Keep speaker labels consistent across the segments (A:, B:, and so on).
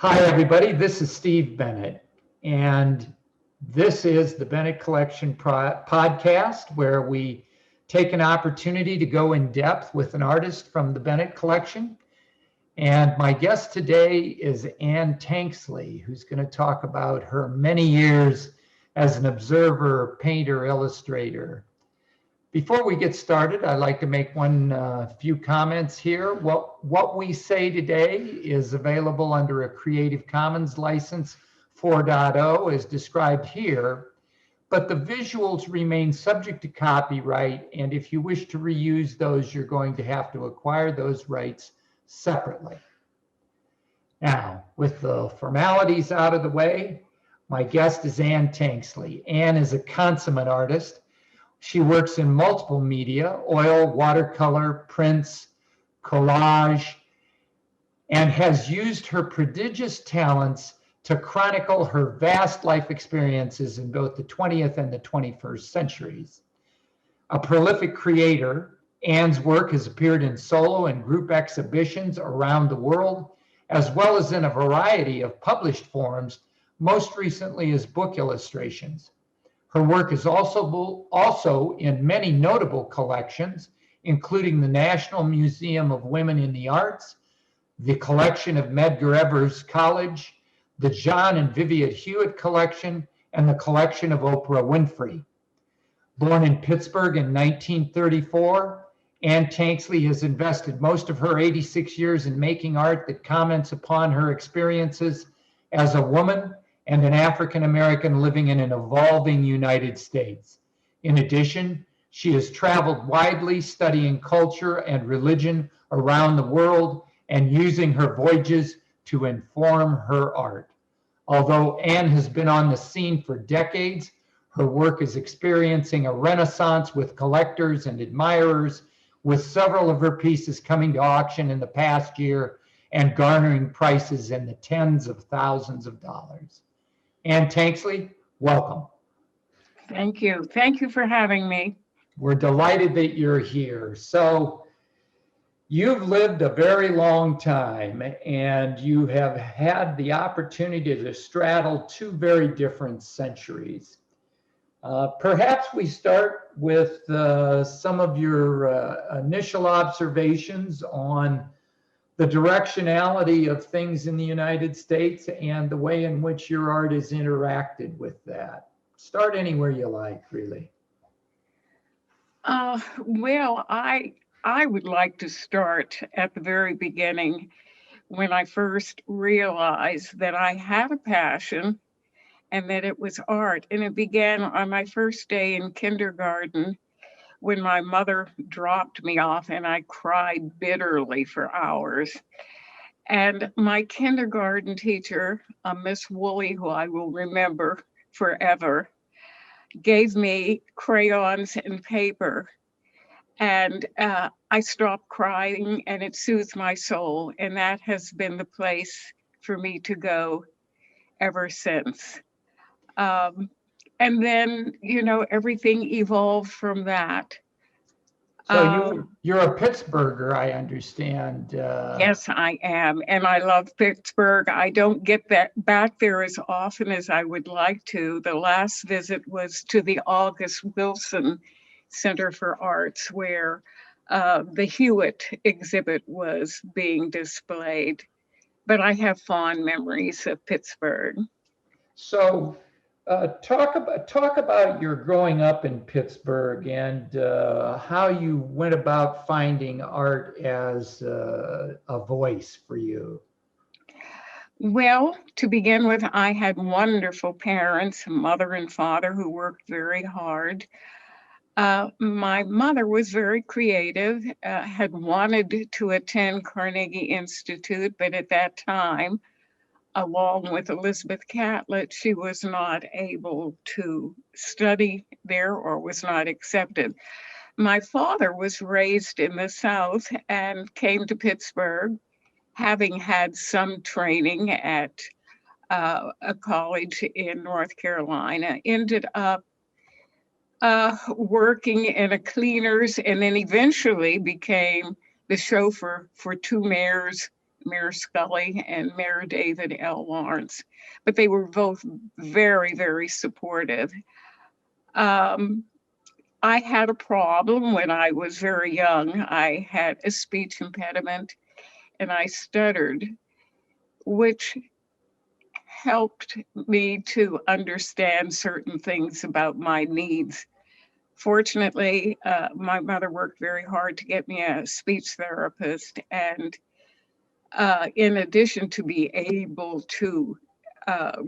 A: Hi, everybody. This is Steve Bennett, and this is the Bennett Collection podcast, where we take an opportunity to go in depth with an artist from the Bennett Collection. And my guest today is Ann Tanksley, who's going to talk about her many years as an observer, painter, illustrator. Before we get started, I'd like to make few comments here. What we say today is available under a Creative Commons license 4.0 as described here, but the visuals remain subject to copyright, and if you wish to reuse those, you're going to have to acquire those rights separately. Now, with the formalities out of the way, my guest is Ann Tanksley. Ann is a consummate artist. She works in multiple media, oil, watercolor, prints, collage, and has used her prodigious talents to chronicle her vast life experiences in both the 20th and the 21st centuries. A prolific creator, Ann's work has appeared in solo and group exhibitions around the world, as well as in a variety of published forms, most recently as book illustrations. Her work is also in many notable collections, including the National Museum of Women in the Arts, the collection of Medgar Evers College, the John and Vivian Hewitt collection, and the collection of Oprah Winfrey. Born in Pittsburgh in 1934, Ann Tanksley has invested most of her 86 years in making art that comments upon her experiences as a woman and an African American living in an evolving United States. In addition, she has traveled widely studying culture and religion around the world and using her voyages to inform her art. Although Ann has been on the scene for decades, her work is experiencing a renaissance with collectors and admirers, with several of her pieces coming to auction in the past year and garnering prices in the tens of thousands of dollars. Ann Tanksley, welcome.
B: Thank you. Thank you for having me.
A: We're delighted that you're here. So you've lived a very long time and you have had the opportunity to straddle two very different centuries. Perhaps we start with some of your initial observations on the directionality of things in the United States and the way in which your art has interacted with that. Start anywhere you like, really.
B: Well, I would like to start at the very beginning when I first realized that I had a passion and that it was art. And it began on my first day in kindergarten when my mother dropped me off and I cried bitterly for hours. And my kindergarten teacher, Miss Woolley, who I will remember forever, gave me crayons and paper. And I stopped crying and it soothed my soul. And that has been the place for me to go ever since. And then, everything evolved from that.
A: So you're a Pittsburgher, I understand.
B: Yes, I am. And I love Pittsburgh. I don't get back there as often as I would like to. The last visit was to the August Wilson Center for Arts, where the Hewitt exhibit was being displayed. But I have fond memories of Pittsburgh.
A: So talk about your growing up in Pittsburgh and how you went about finding art as a voice for you.
B: Well, to begin with, I had wonderful parents, mother and father, who worked very hard. My mother was very creative, had wanted to attend Carnegie Institute, but at that time, along with Elizabeth Catlett, she was not able to study there or was not accepted. My father was raised in the South and came to Pittsburgh, having had some training at a college in North Carolina, ended up working in a cleaners and then eventually became the chauffeur for two mayors Mayor Scully and Mayor David L. Lawrence, but they were both very, very supportive. Um, I had a problem when I was very young. I had a speech impediment and I stuttered, which helped me to understand certain things about my needs. Fortunately, my mother worked very hard to get me a speech therapist. And in addition to be able to uh,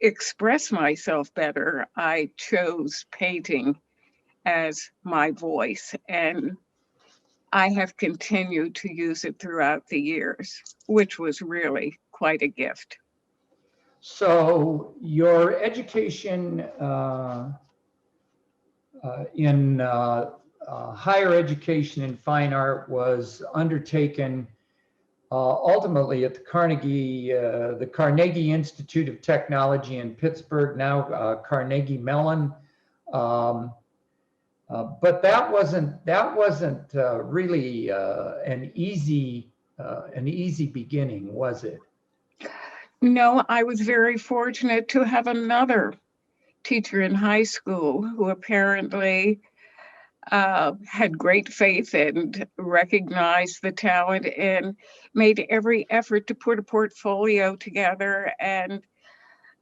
B: express myself better, I chose painting as my voice. And I have continued to use it throughout the years, which was really quite a gift.
A: So your education in higher education in fine art was undertaken ultimately at the Carnegie Institute of Technology in Pittsburgh, now Carnegie Mellon. But that wasn't really an easy beginning, was it?
B: No, I was very fortunate to have another teacher in high school who apparently had great faith and recognized the talent and made every effort to put a portfolio together, and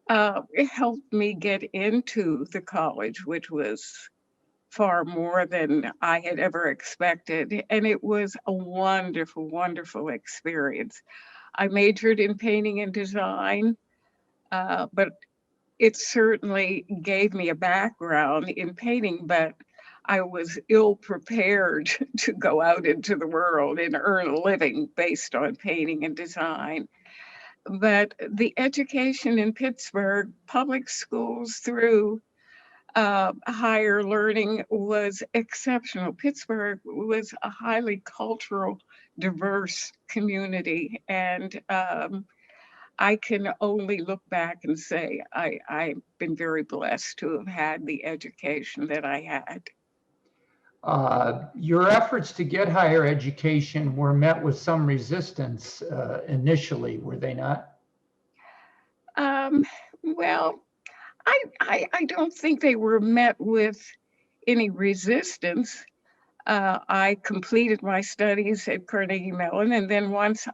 B: it helped me get into the college, which was far more than I had ever expected. And it was a wonderful, wonderful experience. I majored in painting and design, but it certainly gave me a background in painting, but I was ill prepared to go out into the world and earn a living based on painting and design. But the education in Pittsburgh, public schools through higher learning, was exceptional. Pittsburgh was a highly cultural, diverse community. And I can only look back and say I've been very blessed to have had the education that I had.
A: Your efforts to get higher education were met with some resistance initially, were they not?
B: Um, well, I don't think they were met with any resistance. I completed my studies at Carnegie Mellon, and then once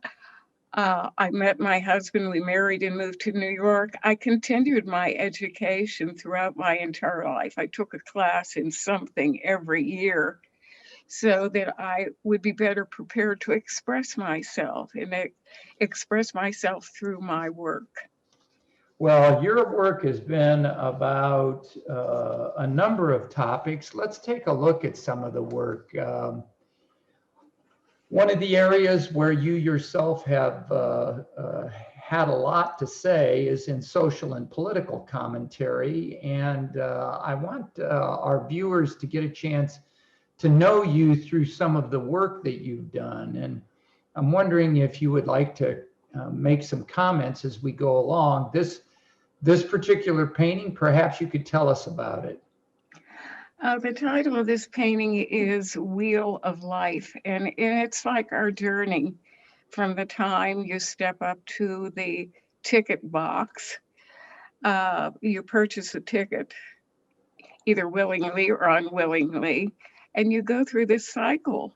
B: I met my husband, we married and moved to New York, I continued my education throughout my entire life. I took a class in something every year so that I would be better prepared to express myself and express myself through my work.
A: Well, your work has been about a number of topics. Let's take a look at some of the work. One of the areas where you yourself have had a lot to say is in social and political commentary. And I want our viewers to get a chance to know you through some of the work that you've done. And I'm wondering if you would like to make some comments as we go along. This particular painting, perhaps you could tell us about it.
B: The title of this painting is Wheel of Life, and it's like our journey from the time you step up to the ticket box. You purchase a ticket, either willingly or unwillingly, and you go through this cycle.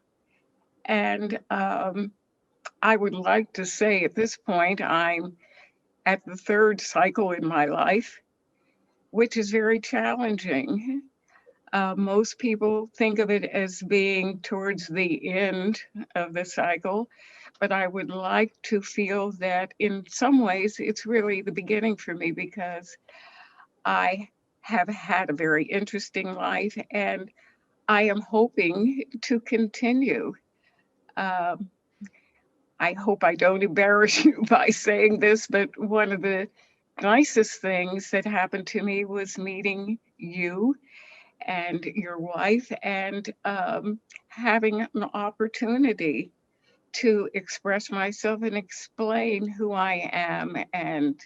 B: And I would like to say at this point, I'm at the third cycle in my life, which is very challenging. Most people think of it as being towards the end of the cycle, but I would like to feel that in some ways it's really the beginning for me, because I have had a very interesting life and I am hoping to continue. Um, I hope I don't embarrass you by saying this, but one of the nicest things that happened to me was meeting you and your wife, and having an opportunity to express myself and explain who I am and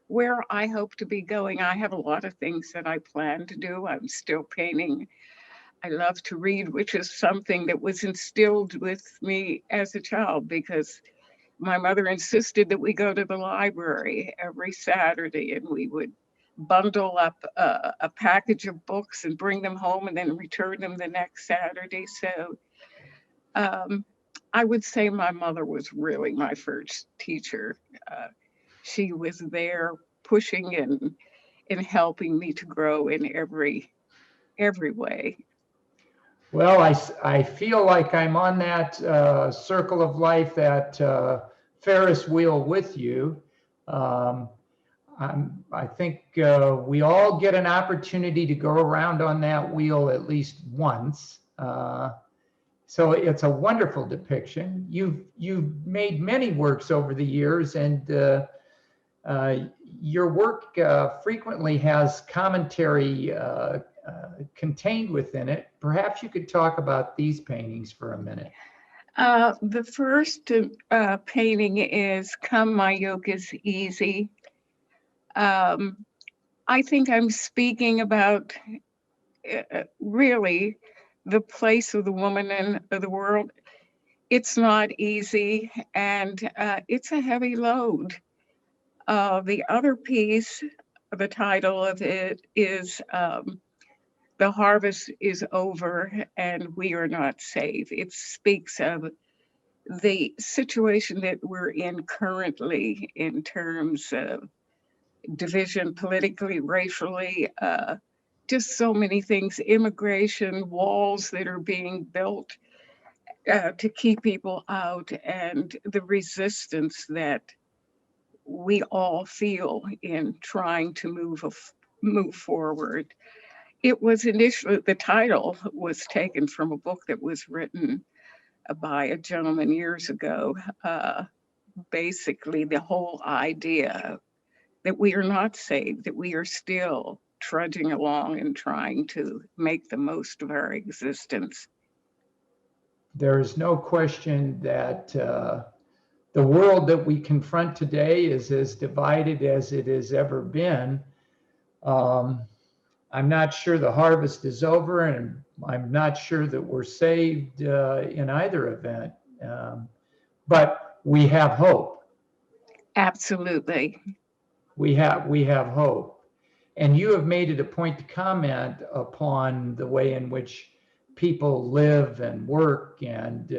B: where I hope to be going. I have a lot of things that I plan to do. I'm still painting. I love to read, which is something that was instilled with me as a child, because my mother insisted that we go to the library every Saturday, and we would bundle up a package of books and bring them home and then return them the next Saturday. So um, I would say my mother was really my first teacher. Uh, she was there pushing and helping me to grow in every way.
A: Well, I feel like I'm on that circle of life, that Ferris wheel with you. Um, I think we all get an opportunity to go around on that wheel at least once. So it's a wonderful depiction. You've made many works over the years, and your work frequently has commentary contained within it. Perhaps you could talk about these paintings for a minute.
B: The first painting is Come My Yoke is Easy. Um, I think I'm speaking about really the place of the woman in the world. It's not easy, and it's a heavy load. The other piece, the title of it is The Harvest is Over and We Are Not Safe. It speaks of the situation that we're in currently in terms of division politically, racially, just so many things, immigration, walls that are being built to keep people out, and the resistance that we all feel in trying to move forward. It was initially, the title was taken from a book that was written by a gentleman years ago. Basically, the whole idea that we are not saved, that we are still trudging along and trying to make the most of our existence.
A: There's no question that the world that we confront today is as divided as it has ever been. I'm not sure the harvest is over, and I'm not sure that we're saved in either event. But we have hope.
B: Absolutely.
A: We have hope. And you have made it a point to comment upon the way in which people live and work, and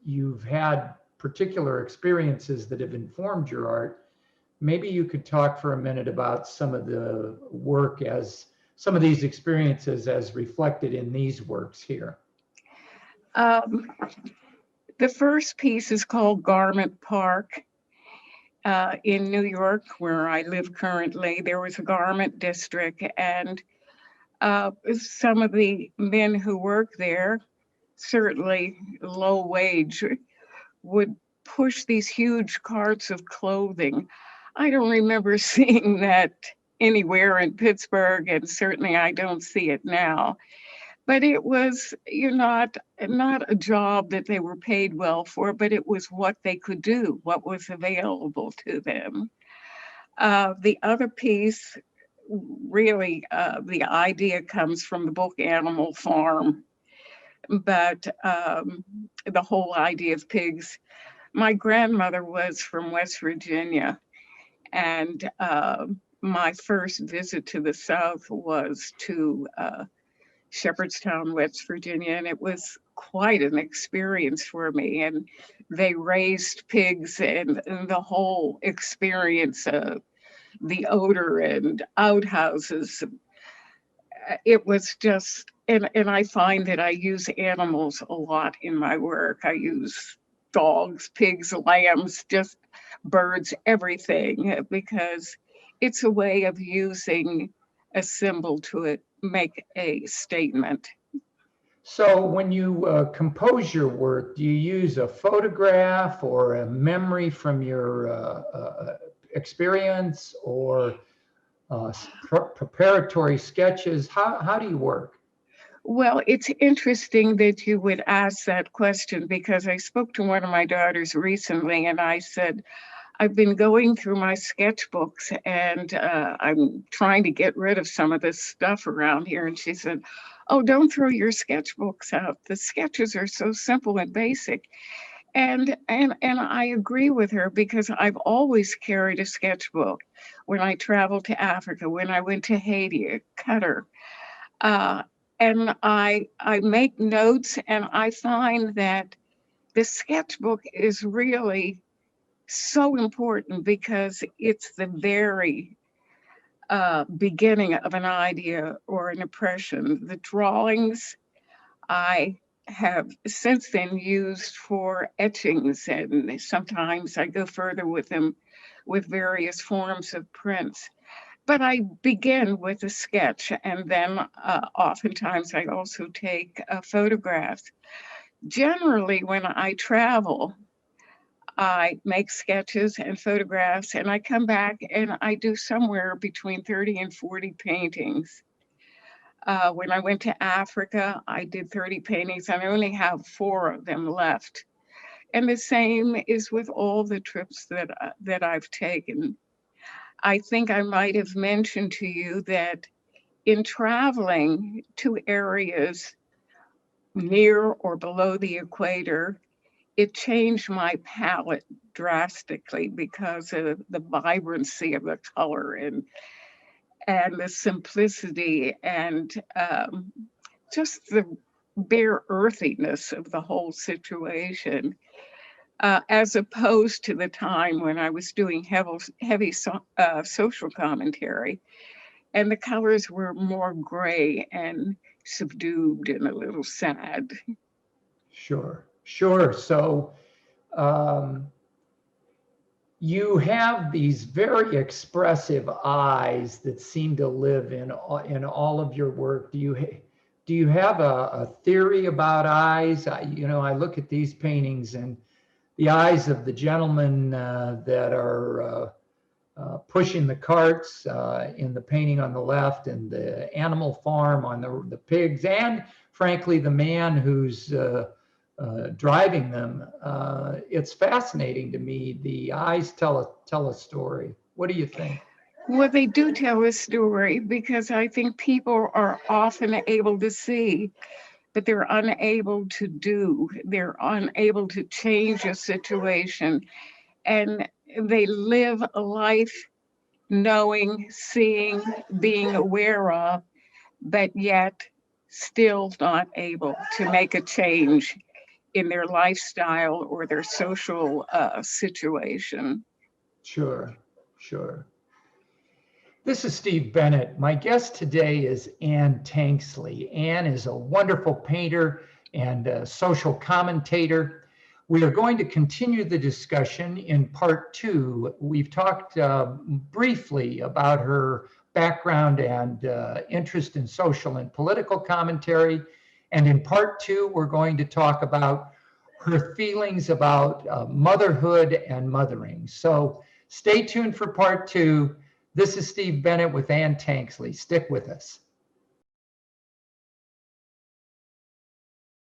A: you've had particular experiences that have informed your art. Maybe you could talk for a minute about some of the work, as some of these experiences as reflected in these works here.
B: The first piece is called Garment Park. In New York, where I live currently, there was a garment district, and some of the men who work there, certainly low wage, would push these huge carts of clothing. I don't remember seeing that anywhere in Pittsburgh, and certainly I don't see it now. But it was, not a job that they were paid well for, but it was what they could do, what was available to them. The other piece, really, the idea comes from the book Animal Farm, but the whole idea of pigs. My grandmother was from West Virginia, and my first visit to the South was to Shepherdstown, West Virginia, and it was quite an experience for me. And they raised pigs, and the whole experience of the odor and outhouses. It was just, and I find that I use animals a lot in my work. I use dogs, pigs, lambs, just birds, everything, because it's a way of using a symbol to make a statement.
A: So when you compose your work, do you use a photograph or a memory from your experience, or preparatory sketches? How do you work?
B: Well, it's interesting that you would ask that question, because I spoke to one of my daughters recently and I said, I've been going through my sketchbooks, and I'm trying to get rid of some of this stuff around here. And she said, oh, don't throw your sketchbooks out. The sketches are so simple and basic. And I agree with her because I've always carried a sketchbook when I traveled to Africa, when I went to Haiti, Qatar. Uh, and I make notes, and I find that the sketchbook is really so important because it's the very beginning of an idea or an impression. The drawings I have since then used for etchings, and sometimes I go further with them with various forms of prints. But I begin with a sketch, and then oftentimes I also take photographs. Generally, when I travel, I make sketches and photographs, and I come back and I do somewhere between 30 and 40 paintings. When I went to Africa, I did 30 paintings, and I only have 4 of them left. And the same is with all the trips that I've taken. I think I might have mentioned to you that in traveling to areas near or below the equator, it changed my palette drastically because of the vibrancy of the color and the simplicity and just the bare earthiness of the whole situation, as opposed to the time when I was doing heavy social commentary, and the colors were more gray and subdued and a little sad.
A: Sure, sure. So you have these very expressive eyes that seem to live in all of your work. Do you have a theory about eyes? I look at these paintings, and the eyes of the gentlemen that are pushing the carts in the painting on the left, and the animal farm on the pigs, and frankly, the man who's driving them. It's fascinating to me. The eyes tell a story. What do you think?
B: Well, they do tell a story because I think people are often able to see, but they're unable to do. They're unable to change a situation. And they live a life knowing, seeing, being aware of, but yet still not able to make a change in their lifestyle or their social situation.
A: Sure, sure. This is Steve Bennett. My guest today is Ann Tanksley. Ann is a wonderful painter and a social commentator. We are going to continue the discussion in part 2. We've talked briefly about her background and interest in social and political commentary. And in part 2, we're going to talk about her feelings about motherhood and mothering. So stay tuned for part 2. This is Steve Bennett with Ann Tanksley. Stick with us.